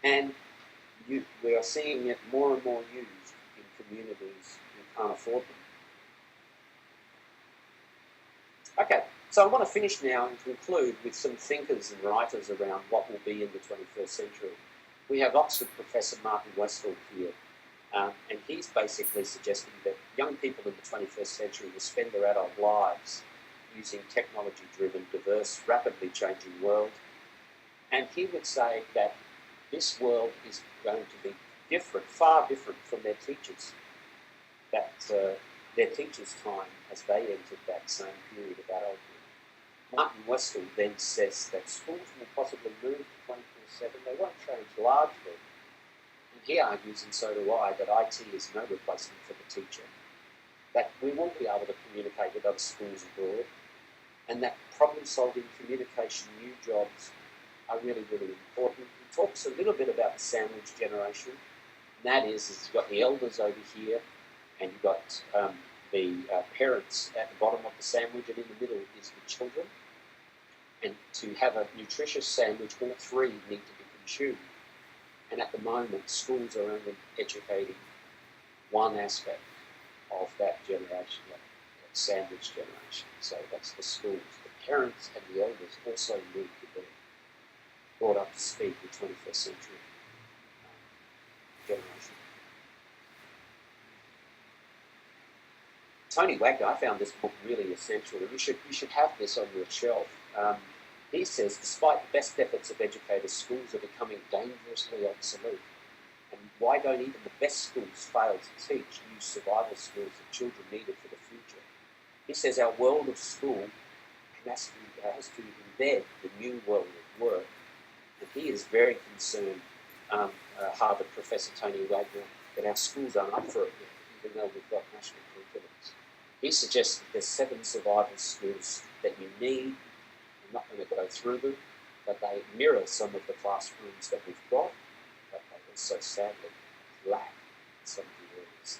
And we are seeing it more and more used in communities who can't afford them. Okay, so I want to finish now and conclude with some thinkers and writers around what will be in the 21st century. We have Oxford Professor Martin Westall here, and he's basically suggesting that young people in the 21st century will spend their adult lives using technology-driven, diverse, rapidly changing world. And he would say that this world is going to be different, far different from their teachers, that their teachers' time as they entered that same period of adulthood. Martin Westall then says that schools will possibly move to 24/7. They won't change largely. And he argues, and so do I, that IT is no replacement for the teacher, that we will be able to communicate with other schools abroad, and that problem-solving, communication, new jobs are really, really important. He talks a little bit about the sandwich generation, and that is you've got the elders over here, and you've got the parents at the bottom of the sandwich, and in the middle is the children. And to have a nutritious sandwich, all three need to be consumed. And at the moment, schools are only educating one aspect of that generation, that sandwich generation. So that's the schools. The parents and the elders also need to be brought up to speed with 21st century generation. Tony Wagner, I found this book really essential. You should have this on your shelf. He says, despite the best efforts of educators, schools are becoming dangerously obsolete. And why don't even the best schools fail to teach new survival skills that children needed for the future? He says our world of school has to embed the new world of work. And he is very concerned, Harvard Professor Tony Wagner, that our schools aren't up for it yet, even though we've got national curriculums. He suggests that there's 7 survival skills that you need. I'm not going to go through them, but they mirror some of the classrooms that we've got, but they also sadly lack in some of the areas.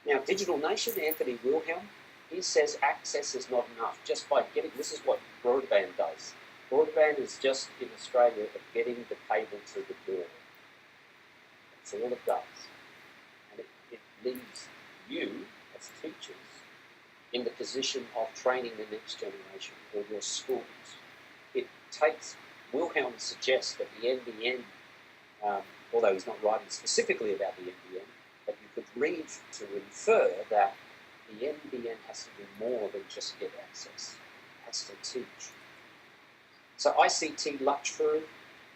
Now, Digital Nation, Anthony Wilhelm, he says access is not enough. Just by getting, this is what broadband does. Broadband is just in Australia of getting the cable to the door. That's all it does. And it leaves you, as teachers, in the position of training the next generation or your schools. It takes, Wilhelm suggests that the NBN, although he's not writing specifically about the NBN, but you could read to infer that the NBN has to do more than just get access. It has to teach. So ICT luxury,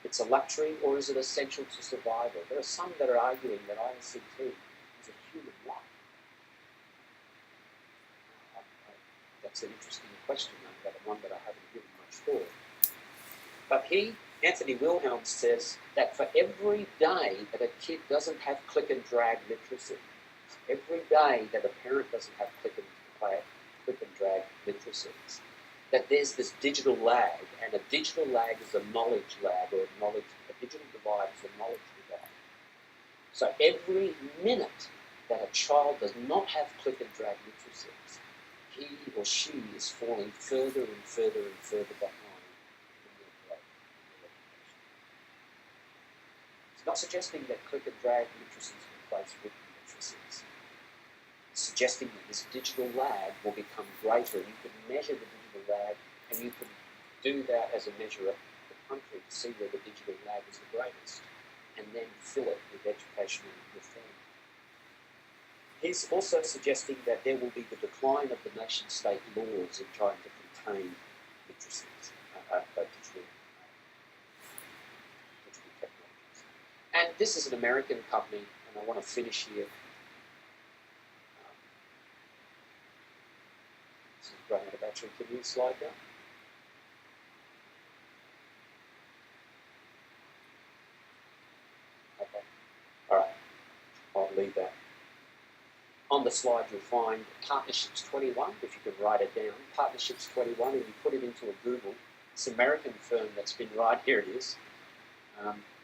it's a luxury, or is it essential to survival? There are some that are arguing that ICT is a human right. That's an interesting question, but one that I haven't given much thought. But Anthony Wilhelm, says that for every day that a kid doesn't have click and drag literacy, every day that a parent doesn't have click and drag literacies, that there's this digital lag, and a digital lag is a knowledge lag, or a digital divide is a knowledge divide. So every minute that a child does not have click and drag literacies, he or she is falling further and further and further behind in their growth. It's not suggesting that click and drag literacies replace written literacies. It's suggesting that this digital lag will become greater, and you can measure the digital lag, and you can do that as a measure of the country to see where the digital lag is the greatest, and then fill it with educational reform. He's also suggesting that there will be the decline of the nation-state laws in trying to contain literacies, digital technologies. And this is an American company, and I want to finish here. This is running out of battery. Can you slide down? Okay. All right. I'll leave that. On the slide, you'll find Partnerships 21, if you can write it down. Partnerships 21, and you put it into a Google. It's an American firm that's been right here. It is.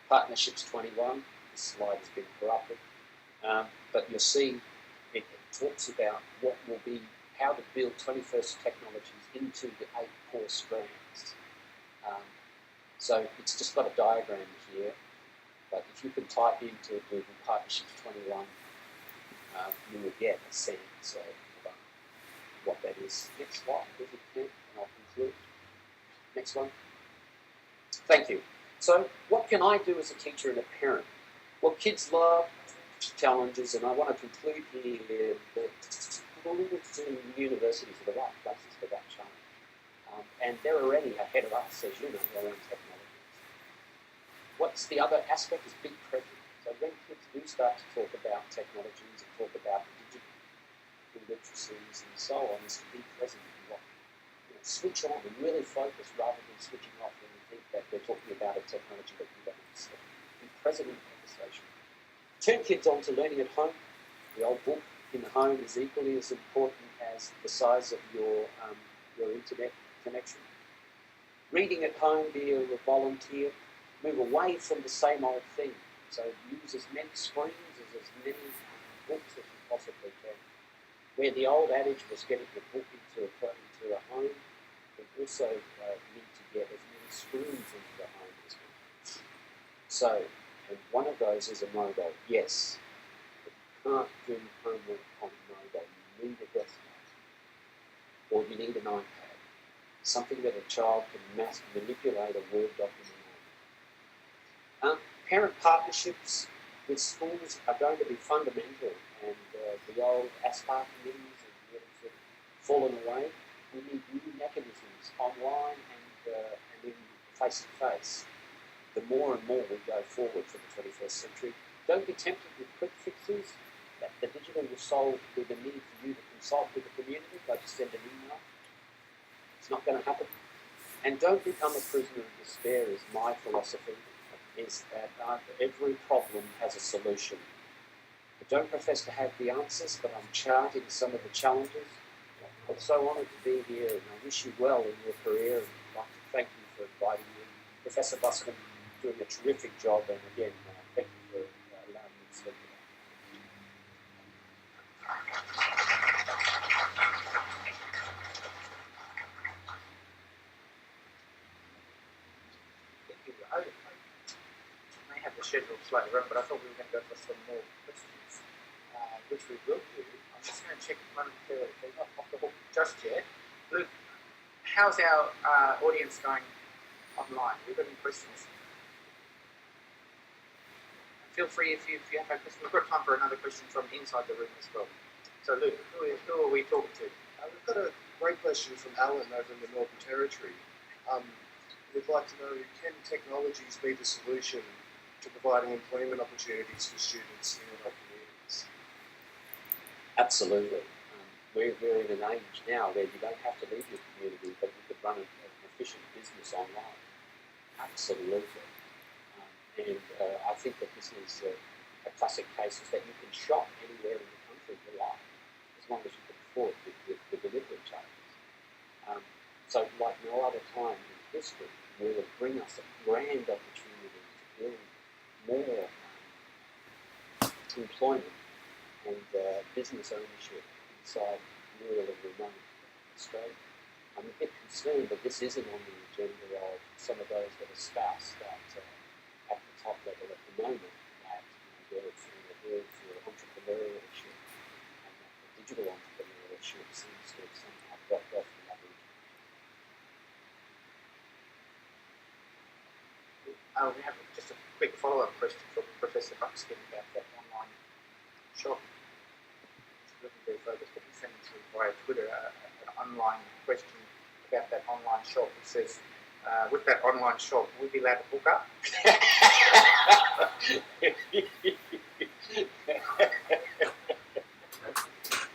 Partnerships 21. This slide has been corrupted. But you'll see it talks about what will be, how to build 21st technologies into the 8 core strands. So it's just got a diagram here. But if you can type into Google Partnerships 21, you will get a sense of what that is. Next slide, if you can, and I'll conclude. Next one. Thank you. So what can I do as a teacher and a parent? Well, kids love challenges, and I want to conclude here that schools and universities are the right places for that challenge. And they're already ahead of us, as you know, around technologies. What's the other aspect is big presence. So when kids do start to talk about technologies and talk about digital literacies and so on, is to be present and what, switch on and really focus rather than switching off when you think that they're talking about a technology that you don't understand. Be present in the conversation. Turn kids on to learning at home. The old book in the home is equally as important as the size of your internet connection. Reading at home, be a volunteer. Move away from the same old thing. So use as many screens as many books as you possibly can. Where the old adage was getting the book into a home, we also need to get as many screens into the home as well. So, and one of those is a mobile. Yes, but you can't do homework on a mobile. You need a desktop, or you need an iPad, something that a child can manipulate a Word document on. Parent partnerships with schools are going to be fundamental, and the old ASPAR committees and the others have fallen away. We need new mechanisms online and in face-to-face. The more and more we go forward for the 21st century, don't be tempted with quick fixes that the digital will solve with the need for you to consult with the community by just send an email. It's not going to happen. And don't become a prisoner of despair is my philosophy. Is that every problem has a solution. I don't profess to have the answers, but I'm charting some of the challenges. I'm so honoured to be here, and I wish you well in your career, and I'd like to thank you for inviting me. Professor Buscombe doing a terrific job, and again, thank you for allowing me to speak. schedule slightly wrong, but I thought we were going to go for some more questions, which we will do. I'm just going to check momentarily. They're not off the hook just yet. Luke, how's our audience going online? Have you got any questions? Feel free if you have a question. We've got time for another question from inside the room as well. So Luke, who are we talking to? We've got a great question from Alan over in the Northern Territory. We'd like to know, can technologies be the solution to providing employment opportunities for students in our communities? Absolutely. We're in an age now where you don't have to leave your community, but you could run an efficient business online. Absolutely. And I think that this is a classic case is that you can shop anywhere in the country you like, as long as you can afford the delivery charges. So like no other time in history, will it bring us a grand opportunity to build more employment and business ownership inside rural and remote Australia. I'm a bit concerned that this isn't on the agenda of some of those that espouse that at the top level at the moment, that they're for entrepreneurship, and that the digital entrepreneurship seems to have somehow dropped off the Aboriginal. We have just a quick follow-up question from Professor Buxton about that online shop. It's looking very focused, but he's sending through via Twitter an online question about that online shop. It says, with that online shop, would we be allowed to book up?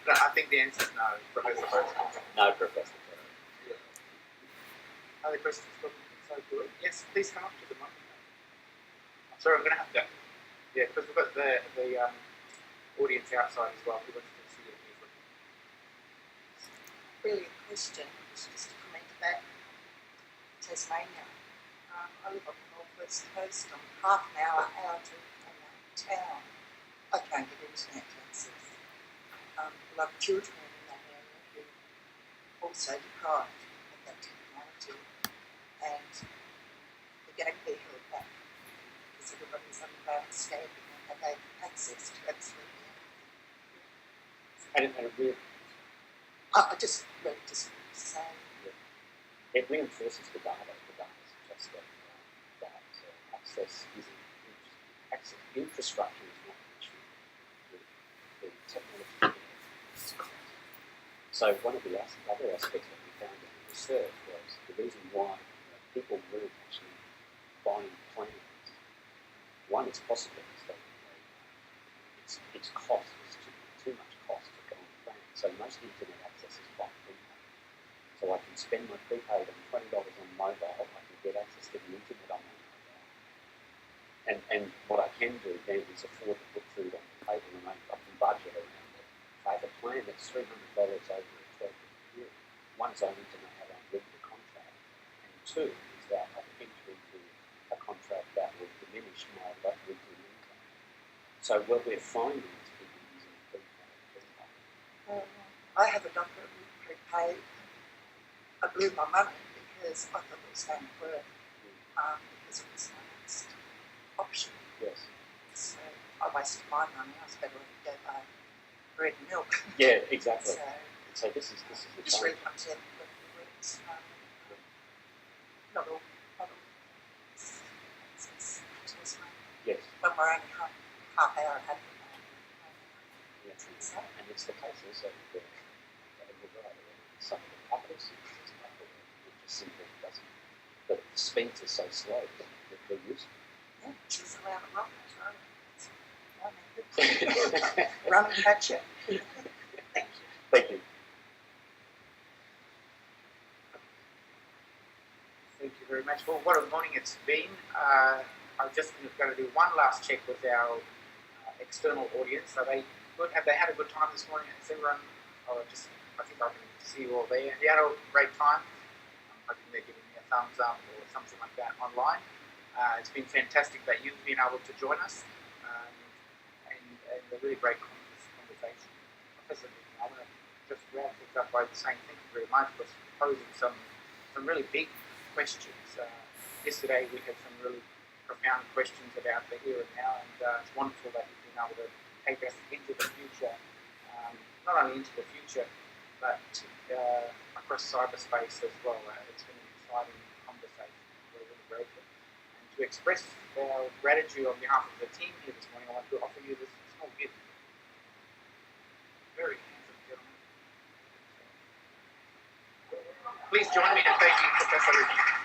No, I think the answer is no, Professor Buxton. No, Professor. Other questions from inside the room? Yes, please come up to the microphone. Sorry, I'm going to have to. Yeah, because we've got the audience outside as well. We want to see it here. Brilliant question. Just a comment about Tasmania. I live on the northwest coast. I'm half an hour out of town. I can't get internet access. I have children in that area who are also deprived of that technology, and they're going to be held back because everybody's understanding and have access to absolutely everything. And it really, I just wanted to say, it reinforces the data. The data suggests that access isn't access. Infrastructure is not an issue. The technology. So one of the other aspects that we found in the research was the reason why people weren't actually buying plans. One, it's possible that its cost is too much cost to go on a plan. So most internet access is quite prepaid. So I can spend my prepaid on $20 on mobile. I can get access to the internet on my mobile. And what I can do then is afford to put food on the table, and I can budget around it. I have a plan that's $300 over a 12-month period. One is I need to know how I read the contract, and two is that I can enter into a contract that will diminish my weekly income. So what we're finding is people using prepaid. I have a doctor who prepaid. I blew my money because I thought it was going to work because it was my next option. Yes. So I wasted my money. I was better off to go buy bread and milk. Yeah, exactly. So this is the just time. really comes in with the weeks. Not all. It's Yes. when we're only half hour ahead of Yes. And it's the case also with some of the capital systems, it just simply doesn't. But the speeds are so slow that they're useful. Yeah, she's allowed to run it, right? Run and catch it. Thank you. Thank you. Thank you very much. Well, what a morning it's been. I'm just going to do one last check with our external audience. Are they good? Have they had a good time this morning? Has everyone? I think I can see you all there. Have you had a great time? I think they're giving me a thumbs up or something like that online. It's been fantastic that you've been able to join us, and a really great conversation. Professor, I want to just wrap things up by saying thank you very much for posing some really big questions. Yesterday we had some really profound questions about the here and now, and it's wonderful that you've been able to take us into the future, not only into the future, but across cyberspace as well. It's been an exciting conversation. We're really grateful. And to express our gratitude on behalf of the team here this morning, I want to offer you this small gift. Very handsome gentleman. Please join me in thanking Professor Rigney.